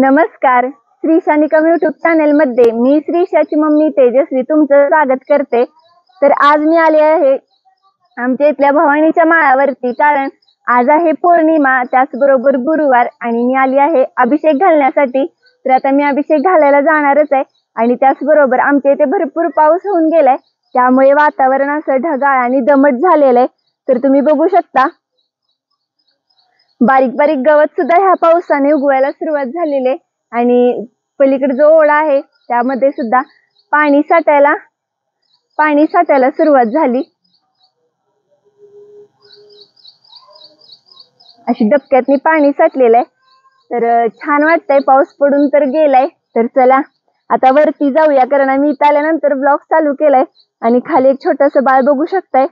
नमस्कार, Shri शानिकम YouTube channel मध्ये मी श्रीशाची mummy तेजस्वी तुमचं स्वागत करते। तर आज मी आले आहे आमच्या इथल्या भवानीच्या माळावरती, कारण आज आहे पौर्णिमा, त्याचबरोबर गुरुवार, आणि मी आली आहे अभिषेक घालण्यासाठी। तर आता मी अभिषेक घालायला जाणारच आहे आणि त्याचबरोबर आमच्या इथे भरपूर पाऊस होऊन गेलाय, त्यामुळे वातावरण असं ढगाळ आणि दमट झालेलं आहे। तर तुम्ही बघू शकता बारीक बारीक गवत सुद्धा ह्या पावसाने उगवायला सुरुवात झालेली आहे आणि पलीकडे जो ओढा आहे त्यामध्ये सुद्धा पाणी साठायला सुरुवात झाली। अशी डबक्यातनी पाणी साठलेलं आहे। तर छान वाटतंय, पाऊस पडून तर गेलाय। तर चला आता वरती जाऊया, कारण आम्ही इथं आल्यानंतर ब्लॉग चालू केलाय आणि खाली एक छोटंसं बाळ बघू शकताय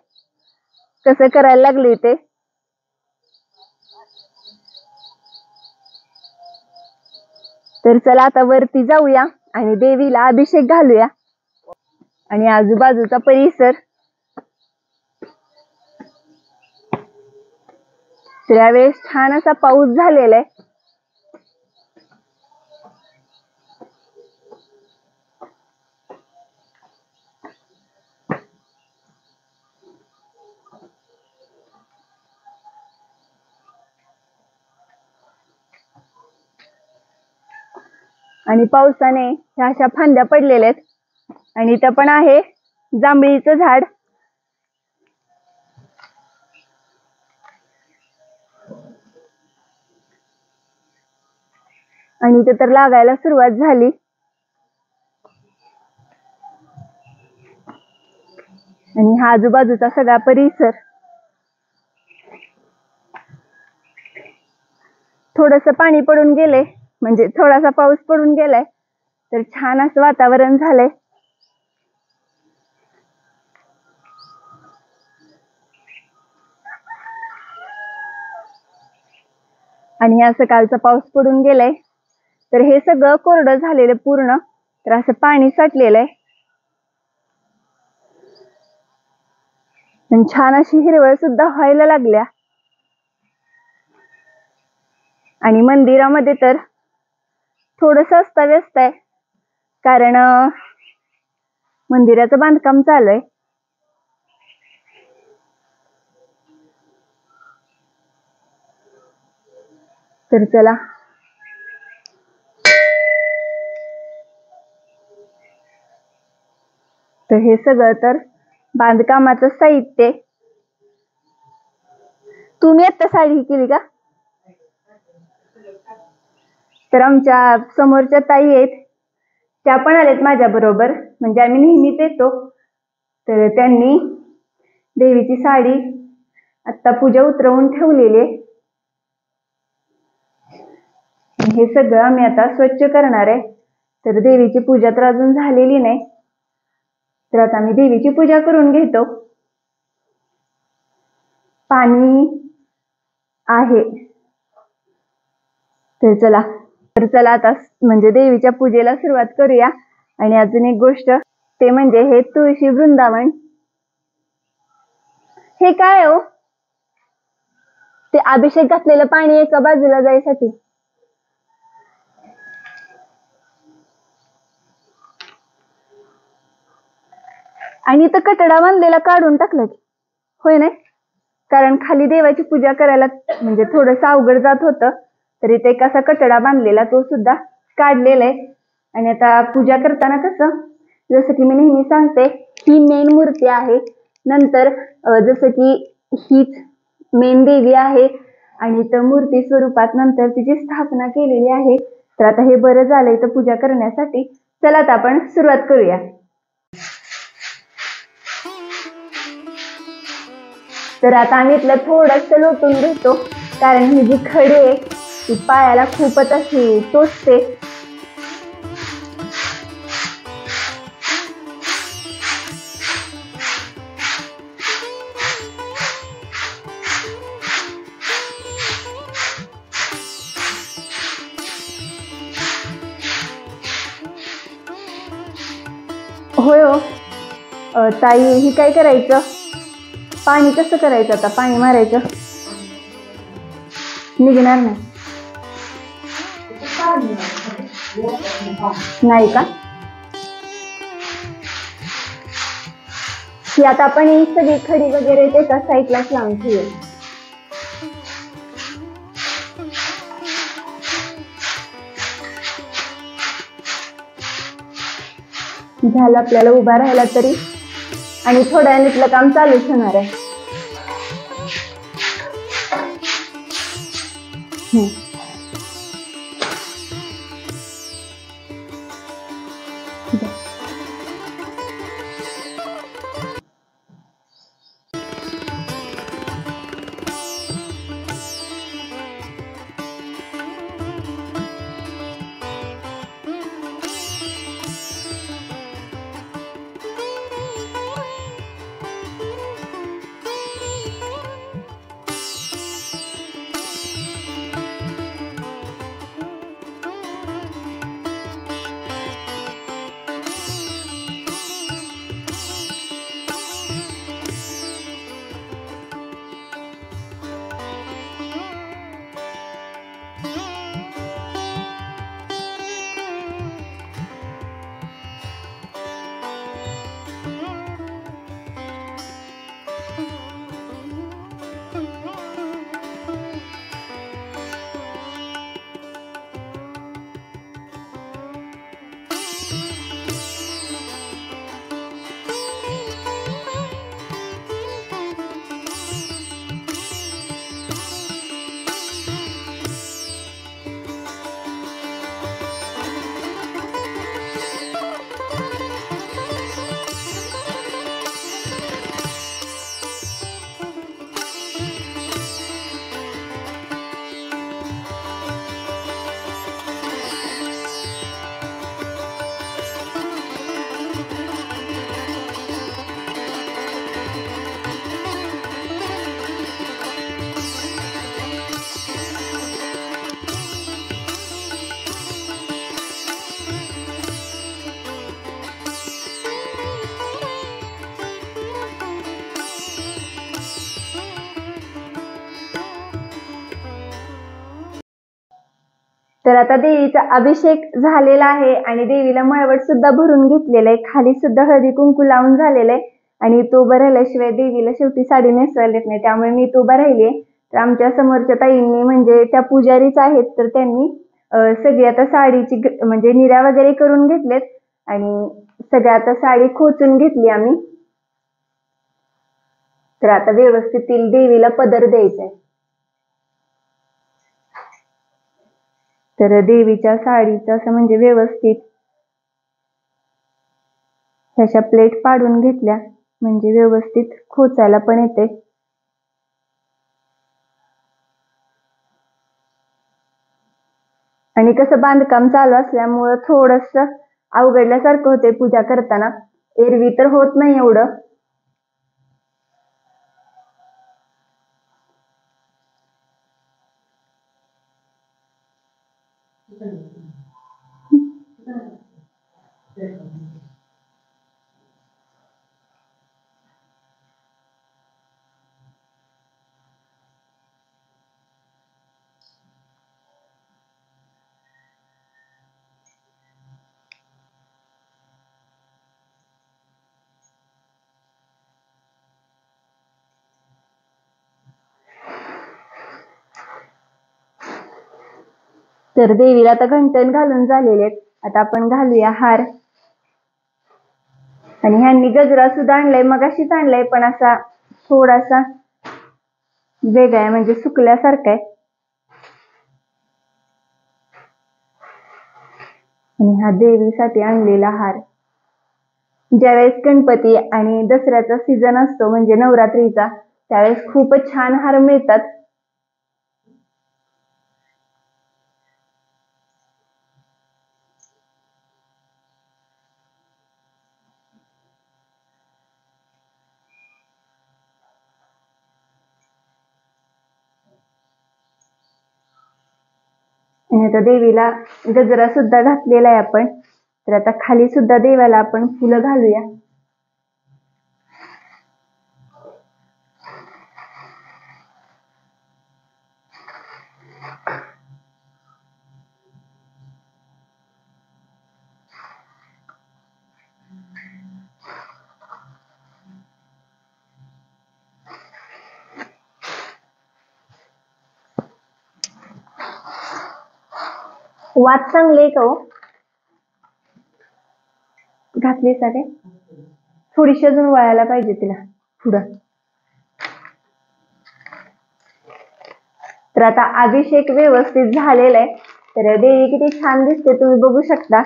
कसं करायला लागले ते। तर चला आता वरती जाऊया आणि देवीला अभिषेक घालूया। आणि आजूबाजूचा परिसर, तर यावेळेस छान असा पाऊस झालेला आहे। आणि पावसाने ह्या अशा फांद्या पडलेल्या आहेत आणि इथं पण आहे जांभळीचं झाड। आणि इथं तर लागायला सुरुवात झाली। आणि हा आजूबाजूचा सगळा परिसर, थोडंसं पाणी पडून गेले, म्हणजे थोडासा पाऊस पडून गेलाय, तर छान असं वातावरण झालंय। आणि या सकाळचा पाऊस पडून गेलाय, तर हे सगळं कोरडं झालेलं पूर्ण, तर असं पाणी साठलेलं आहे। आणि छान अशी हिरवळ सुद्धा व्हायला लागल्या। आणि मंदिरामध्ये तर थोडंसं अस्ताव्यस्त आहे, कारण मंदिराचं बांधकाम चालू आहे। तर चला तर हे सगळं तर बांधकामाचं साहित्य। तुम्ही आता साडी केली का? तर आमच्या समोरच्या ताई आहेत, त्या पण आलेत माझ्या बरोबर, म्हणजे आम्ही नेहमीच येतो। तर त्यांनी देवीची साडी आता पूजा उतरवून ठेवलेली आहे। हे सगळं आम्ही आता स्वच्छ करणार आहे। तर देवीची पूजा तर अजून झालेली नाही, तर आता आम्ही देवीची पूजा करून घेतो। पाणी आहे, तर चला आता म्हणजे देवीच्या पूजेला सुरुवात करूया। आणि अजून एक गोष्ट, ते म्हणजे हे तुळशी वृंदावन। हे काय हो? ते अभिषेक घातलेलं पाणी एका बाजूला जायसाठी। आणि इथं कटडा बांधलेला काढून टाकला की होय नाही, कारण खाली देवाची पूजा करायला म्हणजे थोडंसं अवघड जात होतं, तर इथे एक असा कटडा बांधलेला तो सुद्धा काढलेला आहे। आणि आता पूजा करताना कसं, जसं की मी नेहमी सांगते, ही मेन मूर्ती आहे, नंतर जसं की हीच मेन देवी आहे आणि तर मूर्ती स्वरूपात नंतर तिची स्थापना केलेली आहे। तर आता हे बरं झालंय तर पूजा करण्यासाठी। चला आता आपण सुरुवात करूया। तर आता आम्ही इथलं थोडंसं लोटून घेतो, कारण ही जी खडी आहे ती पायाला खूपच अशी टोचते। होय हो ताई, ही काय करायचं? पाणी कसं करायचं? आता पाणी मारायचं निघणार नाही। नाही का? ही आता आपण ही सगळी खडी वगैरे त्याच्या साईडलाच लावून ठेवूया. झालं आपल्याला उभा राहायला तरी, आणि थोड्या वेळाने इथलं काम चालूच होणार आहे. तर आता देवीचा अभिषेक झालेला आहे आणि देवीला मळवट सुद्धा भरून घेतलेलं आहे. खाली सुद्धा हळदी कुंकू लावून झालेलं आहे आणि तो उभा राहिल्याशिवाय देवीला शेवटी साडी नेसवायला येत नाही, त्यामुळे मी तो उभा राहिली. तर आमच्या समोरच्या ताईंनी म्हणजे त्या पुजारीच आहेत, तर त्यांनी सगळी आता साडीची म्हणजे निऱ्या वगैरे करून घेतलेत आणि सगळी आता साडी खोचून घेतली आम्ही. तर आता व्यवस्थित देवीला पदर द्यायचा आहे. तर देवीच्या साडीचं असं म्हणजे व्यवस्थित ह्याच्या प्लेट पाडून घेतल्या म्हणजे व्यवस्थित खोचायला पण येते. आणि कसं बांधकाम चालू असल्यामुळं थोडस अवघडल्यासारखं होते पूजा करताना, एरवी तर होत नाही एवढं. तर देवीला आता घंटण घालून झालेले आहेत. आता आपण घालूया हार. आणि ह्यांनी गजरा सुद्धा आणलाय, मगाशीच आणलाय पण असा थोडासा वेगळा आहे म्हणजे सुकल्यासारखा आहे. आणि हा देवीसाठी आणलेला हार. ज्यावेळेस गणपती आणि दसऱ्याचा सीझन असतो म्हणजे नवरात्रीचा, त्यावेळेस खूपच छान हार मिळतात. आणि आता देवीला गजरा सुद्धा घातलेला आहे आपण. तर आता खाली सुद्धा देवाला आपण फुलं घालूया. वात चांगली आहे का हो? घातली सारे थोडीशी अजून वळायला पाहिजे तिला पुढं. तर आता अभिषेक व्यवस्थित झालेला आहे. तर देवी किती छान दिसते तुम्ही बघू शकता.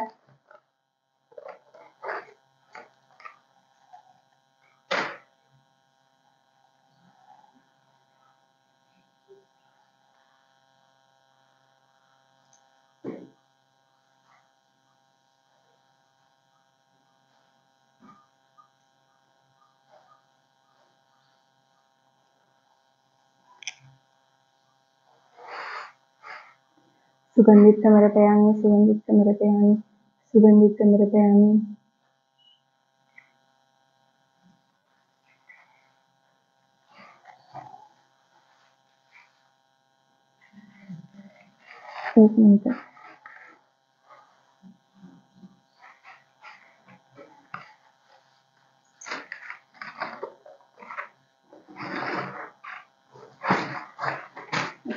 सुगंधित समर्पयामि सुगंधित समर्पयामि सुगंधित समर्पयामि. एक मिनिट.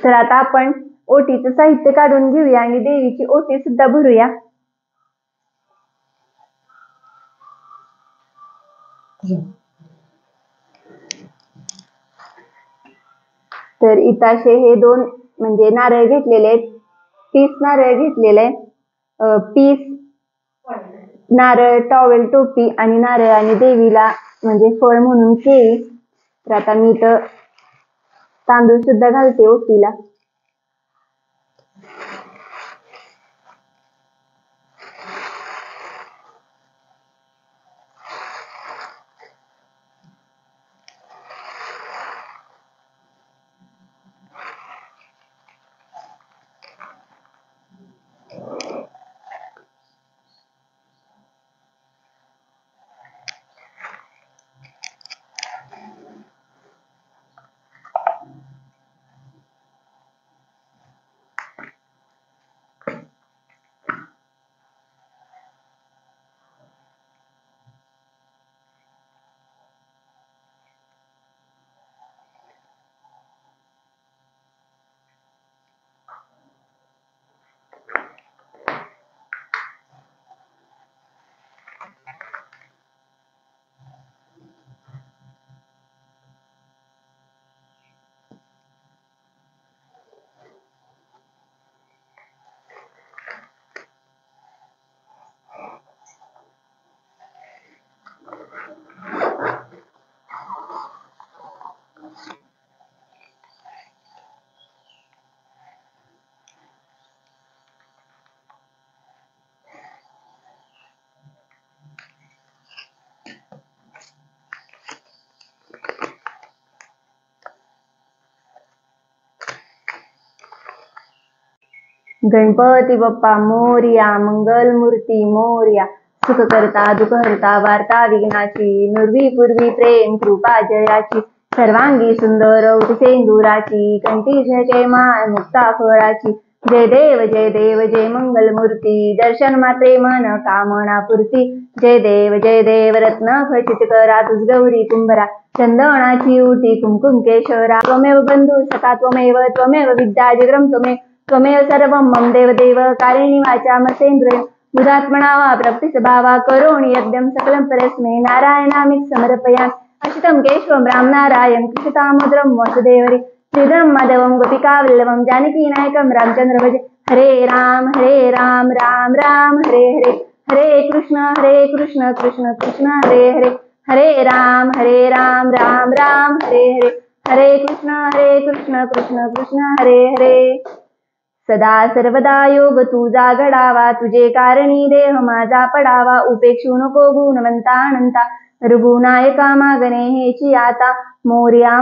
तर आता आपण ओटीचं साहित्य काढून घेऊया आणि देवीची ओटी सुद्धा भरूया. तर इताशे हे 2 म्हणजे नारळ घेतलेले आहेत. 30 नारळ घेतलेले आहे. 30 नारळ, टॉवेल, टोपी आणि नारळ आणि देवीला म्हणजे फळ म्हणून केळी. तर आता मी तर तांदूळ सुद्धा घालते ओटीला. गणपती बाप्पा मोरया, मंगल मूर्ती मोरया, सुख करता दुःख हरता वार्ता विघ्नाची, नुरवी पूर्वी प्रेम कृपा जयाची, सर्वांगी सुंदर सेंदुराची, कंठी झळके मान मुक्ता फळाची. जय देव जय मंगल मूर्ती, दर्शन मात्रे मन कामना पूर्ती. जय देव रत्न खचित करा तुझ गौरी कुंभरा, चंदनाची उटी कुंकुम केशरा. त्वमेव बंधू सखा त्वमेव विद्या जगरम त्वमेव सर्वं मम देव कारिणी वाचा मसेंद्रिय बुधात्मना वा प्रप्तिस्वभावा करोणि यज्ञं सकलं परस्मै नारायणामिति समर्पयामि. अच्युतं केशवं राम नारायण कृष्णदामोदरं वासुदेवरे श्रीधरं माधवं गोपिकावल्लभं जानकीनायकं रामचंद्र भजे. हरे राम राम राम हरे हरे, हरे कृष्ण कृष्ण कृष्ण हरे हरे, हरे राम राम राम हरे हरे, हरे कृष्ण कृष्ण कृष्ण हरे हरे. सदा सर्वदा योग तुझा घडावा, तुझे कारणी देह माझा पडावा. उपेक्षू नको गुणवंता अनंता, रघुनायका मागणे हेची आता. मोरया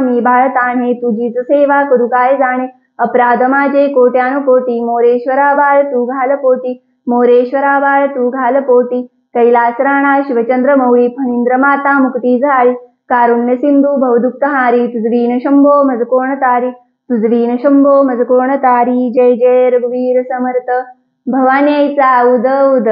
मी बाळताणे, तुझीच सेवा करू काय जाणे. अपराध माझे कोट्यानुकोटी, मोरेश्वरा बाळ तू घाल पोटी. मोरेश्वरा बाळ तू घाल पोटी. कैलास राणा शिवचंद्र मौळी, फणींद्र माता मुक्ती झाली. कारुण्य सिंधू भवदुःखहारी, तुझवीन शंभो मज कोण तारी. तुझवीन शंभो मज कोण तारी. जय जय रघुवीर समर्थ, भवानीचा उद उद.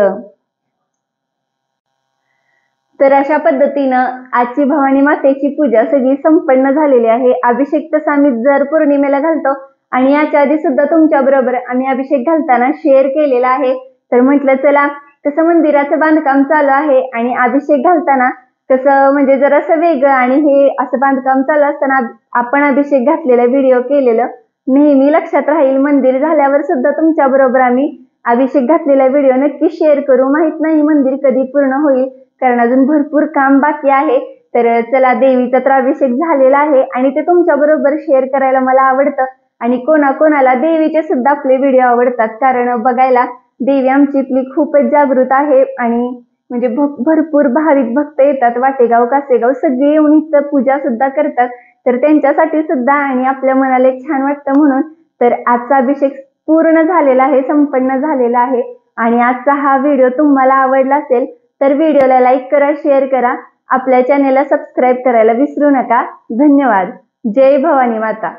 तर अशा पद्धतीनं आजची भवानी मातेची पूजा सगळी संपन्न झालेली आहे. अभिषेक तसा आम्ही जर पौर्णिमेला घालतो आणि याच्या आधी सुद्धा तुमच्या बरोबर आम्ही अभिषेक घालताना शेअर केलेला आहे. तर म्हटलं चला तसं मंदिराचं बांधकाम चालू आहे आणि अभिषेक घालताना कसं म्हणजे जरासं वेगळं आणि हे असं बांधकाम चालू असताना आपण अभिषेक घातलेलं व्हिडिओ केलेलं नेहमी लक्षात राहील. मंदिर झाल्यावर सुद्धा तुमच्या बरोबर आम्ही अभिषेक घातलेला व्हिडिओ नक्की शेअर करू. माहित नाही मंदिर कधी पूर्ण होईल कारण अजून भरपूर काम बाकी आहे. तर चला देवीचा तर अभिषेक झालेला आहे आणि ते तुमच्या बरोबर शेअर करायला मला आवडतं आणि कोणाकोणाला देवीचे सुद्धा आपले व्हिडिओ आवडतात कारण बघायला देवी आमची इथली खूपच जागृत आहे आणि म्हणजे भरपूर भाविक भक्त येतात. वाटेगाव कासेगाव सगळे येऊन इथं पूजा सुद्धा करतात. तर त्यांच्यासाठी सुद्धा आणि आपल्या मनाला एक छान वाटतं म्हणून तर आजचा अभिषेक पूर्ण झालेला आहे, संपन्न झालेला आहे. आणि आजचा हा व्हिडिओ तुम्हाला आवडला असेल तर व्हिडिओला लाईक करा, शेअर करा, आपल्या चॅनेलला सबस्क्राईब करायला विसरू नका. धन्यवाद. जय भवानी माता.